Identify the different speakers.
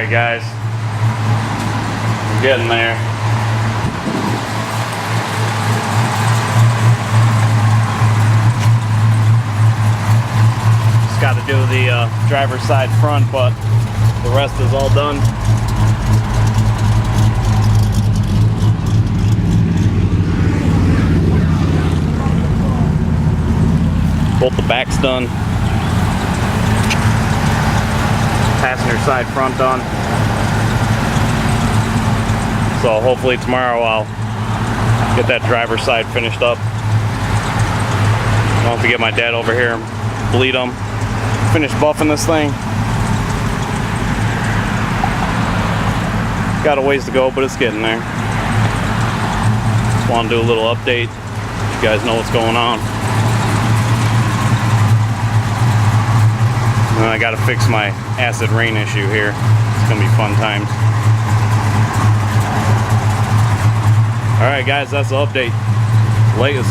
Speaker 1: Alright guys, we're getting there. Just got to do the driver's side front, but the rest is all done. Both the back's done. Passenger side front done. So hopefully tomorrow I'll get that driver's side finished up. I'll have to get my dad over here, bleed him, finish buffing this thing. Got a ways to go, but it's getting there. Just want to do a little update. You guys know what's going on. And I got to fix my acid rain issue here. It's gonna be fun times. All right, guys, that's the update. Latest.